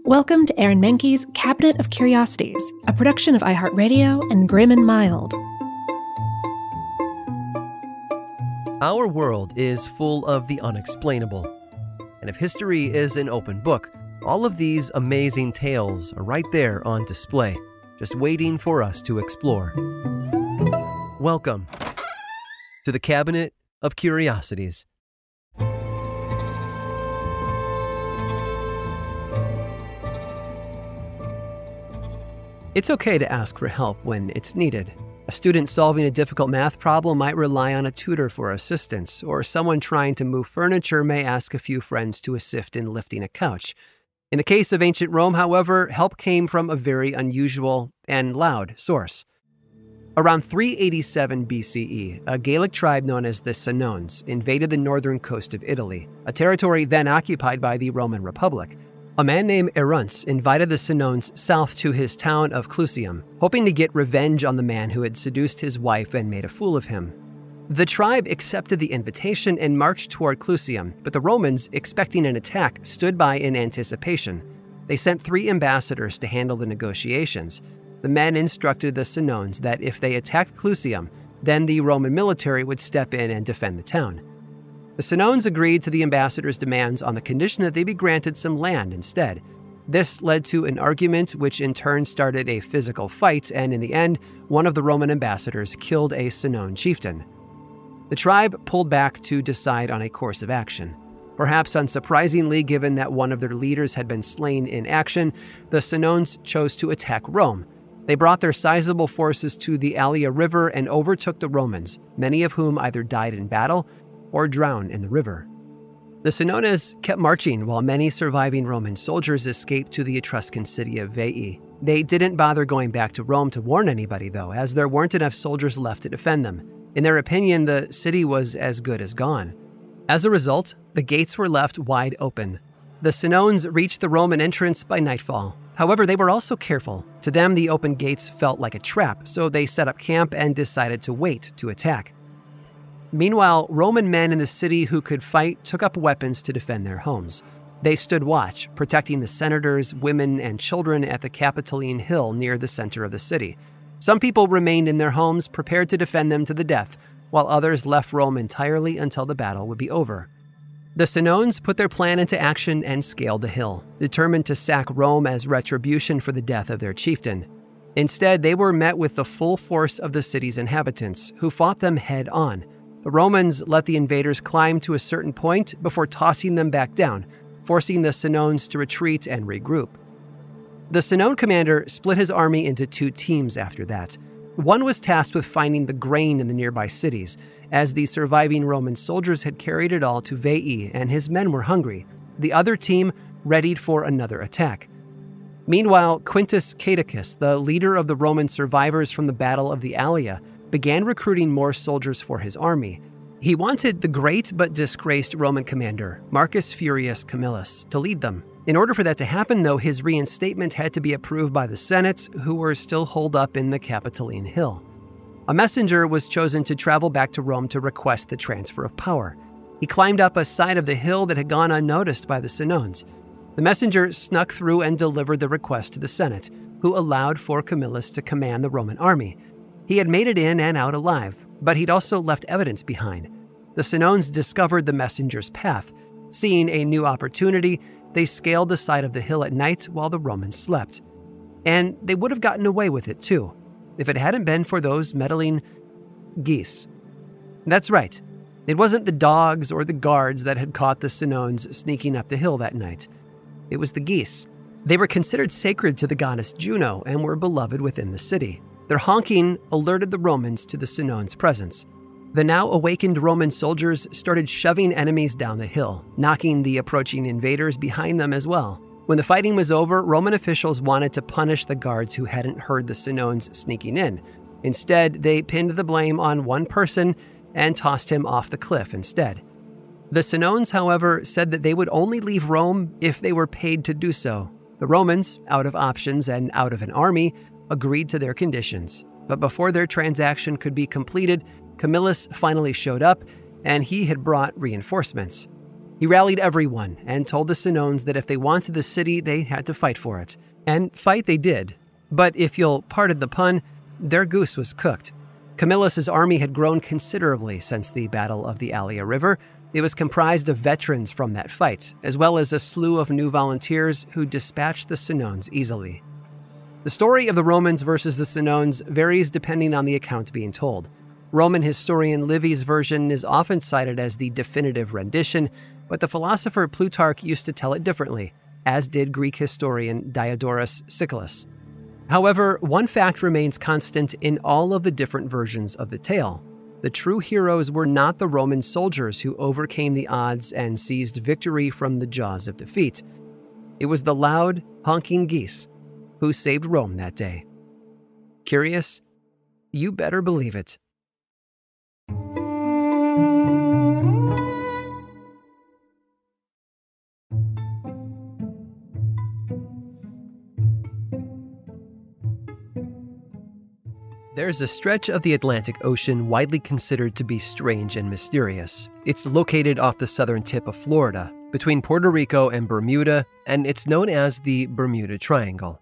Welcome to Aaron Mahnke's Cabinet of Curiosities, a production of iHeartRadio and Grim and Mild. Our world is full of the unexplainable. And if history is an open book, all of these amazing tales are right there on display, just waiting for us to explore. Welcome to the Cabinet of Curiosities. It's okay to ask for help when it's needed. A student solving a difficult math problem might rely on a tutor for assistance, or someone trying to move furniture may ask a few friends to assist in lifting a couch. In the case of ancient Rome, however, help came from a very unusual and loud source. Around 387 BCE, a Gaelic tribe known as the Senones invaded the northern coast of Italy, a territory then occupied by the Roman Republic. A man named Erunts invited the Senones south to his town of Clusium, hoping to get revenge on the man who had seduced his wife and made a fool of him. The tribe accepted the invitation and marched toward Clusium, but the Romans, expecting an attack, stood by in anticipation. They sent 3 ambassadors to handle the negotiations. The men instructed the Senones that if they attacked Clusium, then the Roman military would step in and defend the town. The Senones agreed to the ambassadors' demands on the condition that they be granted some land instead. This led to an argument which in turn started a physical fight, and in the end, one of the Roman ambassadors killed a Senone chieftain. The tribe pulled back to decide on a course of action. Perhaps unsurprisingly, given that one of their leaders had been slain in action, the Senones chose to attack Rome. They brought their sizable forces to the Allia River and overtook the Romans, many of whom either died in battle or drowned in the river. The Senones kept marching while many surviving Roman soldiers escaped to the Etruscan city of Veii. They didn't bother going back to Rome to warn anybody, though, as there weren't enough soldiers left to defend them. In their opinion, the city was as good as gone. As a result, the gates were left wide open. The Senones reached the Roman entrance by nightfall. However, they were also careful. To them, the open gates felt like a trap, so they set up camp and decided to wait to attack. Meanwhile, Roman men in the city who could fight took up weapons to defend their homes. They stood watch, protecting the senators, women, and children at the Capitoline Hill near the center of the city. Some people remained in their homes, prepared to defend them to the death, while others left Rome entirely until the battle would be over. The Senones put their plan into action and scaled the hill, determined to sack Rome as retribution for the death of their chieftain. Instead, they were met with the full force of the city's inhabitants, who fought them head-on. The Romans let the invaders climb to a certain point before tossing them back down, forcing the Senones to retreat and regroup. The Senone commander split his army into 2 teams after that. One was tasked with finding the grain in the nearby cities, as the surviving Roman soldiers had carried it all to Veii and his men were hungry. The other team readied for another attack. Meanwhile, Quintus Caedicus, the leader of the Roman survivors from the Battle of the Allia, began recruiting more soldiers for his army. He wanted the great but disgraced Roman commander, Marcus Furius Camillus, to lead them. In order for that to happen, though, his reinstatement had to be approved by the Senate, who were still holed up in the Capitoline Hill. A messenger was chosen to travel back to Rome to request the transfer of power. He climbed up a side of the hill that had gone unnoticed by the Senones. The messenger snuck through and delivered the request to the Senate, who allowed for Camillus to command the Roman army. He had made it in and out alive, but he'd also left evidence behind. The Senones discovered the messenger's path. Seeing a new opportunity, they scaled the side of the hill at night while the Romans slept. And they would have gotten away with it too, if it hadn't been for those meddling geese. That's right. It wasn't the dogs or the guards that had caught the Senones sneaking up the hill that night. It was the geese. They were considered sacred to the goddess Juno and were beloved within the city. Their honking alerted the Romans to the Senones' presence. The now awakened Roman soldiers started shoving enemies down the hill, knocking the approaching invaders behind them as well. When the fighting was over, Roman officials wanted to punish the guards who hadn't heard the Senones sneaking in. Instead, they pinned the blame on one person and tossed him off the cliff instead. The Senones, however, said that they would only leave Rome if they were paid to do so. The Romans, out of options and out of an army, agreed to their conditions. But before their transaction could be completed, Camillus finally showed up, and he had brought reinforcements. He rallied everyone and told the Senones that if they wanted the city, they had to fight for it. And fight they did. But if you'll pardon the pun, their goose was cooked. Camillus' army had grown considerably since the Battle of the Allia River. It was comprised of veterans from that fight, as well as a slew of new volunteers who dispatched the Senones easily. The story of the Romans versus the Senones varies depending on the account being told. Roman historian Livy's version is often cited as the definitive rendition, but the philosopher Plutarch used to tell it differently, as did Greek historian Diodorus Siculus. However, one fact remains constant in all of the different versions of the tale. The true heroes were not the Roman soldiers who overcame the odds and seized victory from the jaws of defeat. It was the loud, honking geese who saved Rome that day. Curious? You better believe it. There's a stretch of the Atlantic Ocean widely considered to be strange and mysterious. It's located off the southern tip of Florida, between Puerto Rico and Bermuda, and it's known as the Bermuda Triangle.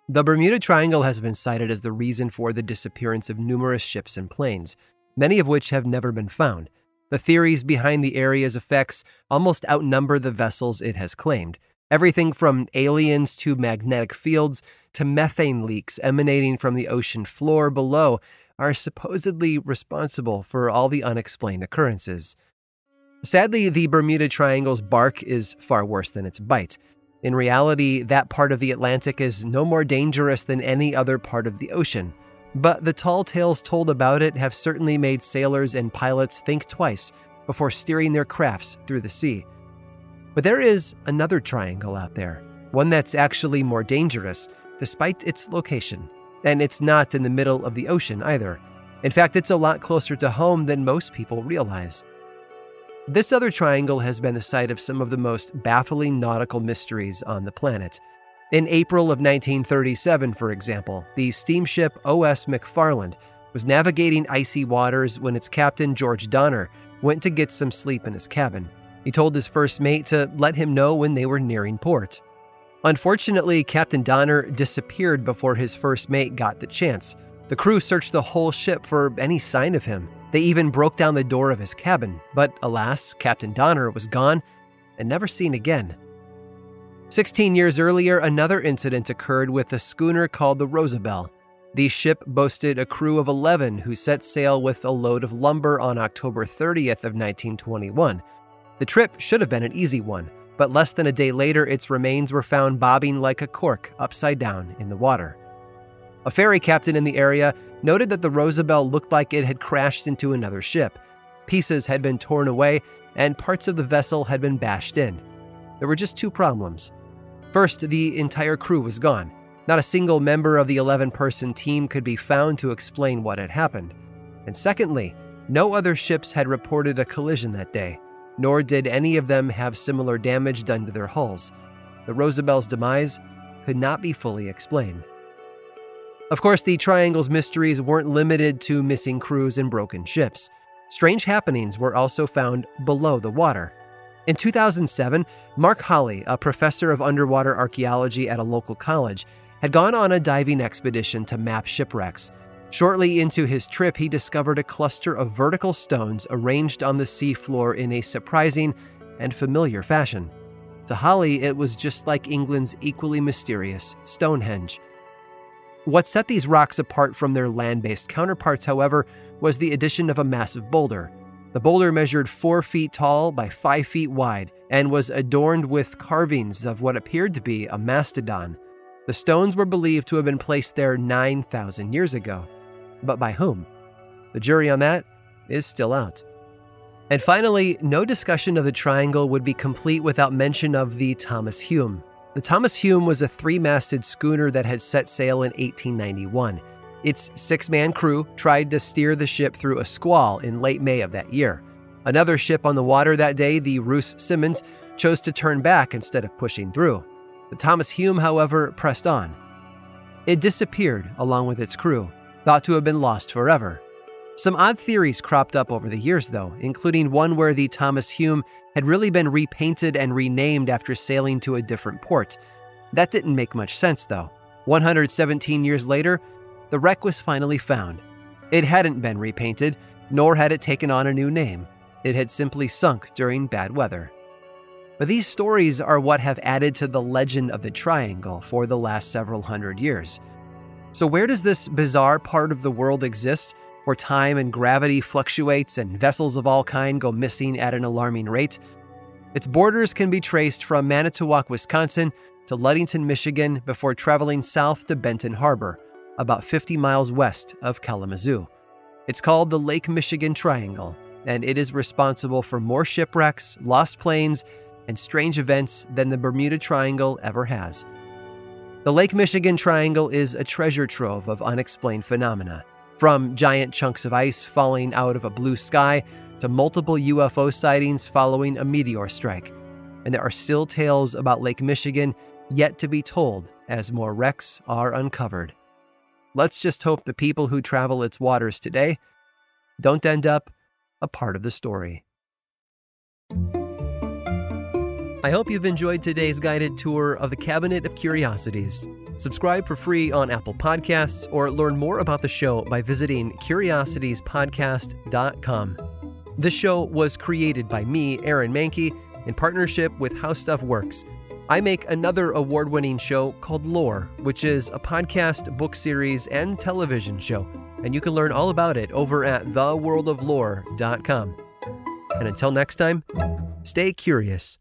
The Bermuda Triangle has been cited as the reason for the disappearance of numerous ships and planes, many of which have never been found. The theories behind the area's effects almost outnumber the vessels it has claimed. Everything from aliens to magnetic fields to methane leaks emanating from the ocean floor below are supposedly responsible for all the unexplained occurrences. Sadly, the Bermuda Triangle's bark is far worse than its bite. In reality, that part of the Atlantic is no more dangerous than any other part of the ocean. But the tall tales told about it have certainly made sailors and pilots think twice before steering their crafts through the sea. But there is another triangle out there, one that's actually more dangerous, despite its location. And it's not in the middle of the ocean either. In fact, it's a lot closer to home than most people realize. This other triangle has been the site of some of the most baffling nautical mysteries on the planet. In April of 1937, for example, the steamship O.S. McFarland was navigating icy waters when its captain, George Donner, went to get some sleep in his cabin. He told his first mate to let him know when they were nearing port. Unfortunately, Captain Donner disappeared before his first mate got the chance. The crew searched the whole ship for any sign of him. They even broke down the door of his cabin, but alas, Captain Donner was gone and never seen again. 16 years earlier, another incident occurred with a schooner called the Rosabelle. The ship boasted a crew of 11 who set sail with a load of lumber on October 30th of 1921. The trip should have been an easy one, but less than a day later, its remains were found bobbing like a cork upside down in the water. A ferry captain in the area noted that the Rosabelle looked like it had crashed into another ship. Pieces had been torn away, and parts of the vessel had been bashed in. There were just two problems. First, the entire crew was gone. Not a single member of the 11-person team could be found to explain what had happened. And secondly, no other ships had reported a collision that day, nor did any of them have similar damage done to their hulls. The Rosabelle's demise could not be fully explained. Of course, the Triangle's mysteries weren't limited to missing crews and broken ships. Strange happenings were also found below the water. In 2007, Mark Holley, a professor of underwater archaeology at a local college, had gone on a diving expedition to map shipwrecks. Shortly into his trip, he discovered a cluster of vertical stones arranged on the seafloor in a surprising and familiar fashion. To Holley, it was just like England's equally mysterious Stonehenge. What set these rocks apart from their land-based counterparts, however, was the addition of a massive boulder. The boulder measured 4 feet tall by 5 feet wide and was adorned with carvings of what appeared to be a mastodon. The stones were believed to have been placed there 9,000 years ago. But by whom? The jury on that is still out. And finally, no discussion of the triangle would be complete without mention of the Thomas Hume. The Thomas Hume was a 3-masted schooner that had set sail in 1891. Its 6-man crew tried to steer the ship through a squall in late May of that year. Another ship on the water that day, the Roos Simmons, chose to turn back instead of pushing through. The Thomas Hume, however, pressed on. It disappeared along with its crew, thought to have been lost forever. Some odd theories cropped up over the years, though, including one where the Thomas Hume had really been repainted and renamed after sailing to a different port. That didn't make much sense, though. 117 years later, the wreck was finally found. It hadn't been repainted, nor had it taken on a new name. It had simply sunk during bad weather. But these stories are what have added to the legend of the triangle for the last several hundred years. So where does this bizarre part of the world exist, where time and gravity fluctuates and vessels of all kind go missing at an alarming rate? Its borders can be traced from Manitowoc, Wisconsin to Ludington, Michigan, before traveling south to Benton Harbor, about 50 miles west of Kalamazoo. It's called the Lake Michigan Triangle, and it is responsible for more shipwrecks, lost planes, and strange events than the Bermuda Triangle ever has. The Lake Michigan Triangle is a treasure trove of unexplained phenomena, from giant chunks of ice falling out of a blue sky to multiple UFO sightings following a meteor strike. And there are still tales about Lake Michigan yet to be told as more wrecks are uncovered. Let's just hope the people who travel its waters today don't end up a part of the story. I hope you've enjoyed today's guided tour of the Cabinet of Curiosities. Subscribe for free on Apple Podcasts or learn more about the show by visiting curiositiespodcast.com. This show was created by me, Aaron Mahnke, in partnership with How Stuff Works. I make another award-winning show called Lore, which is a podcast, book series, and television show, and you can learn all about it over at theworldoflore.com. And until next time, stay curious.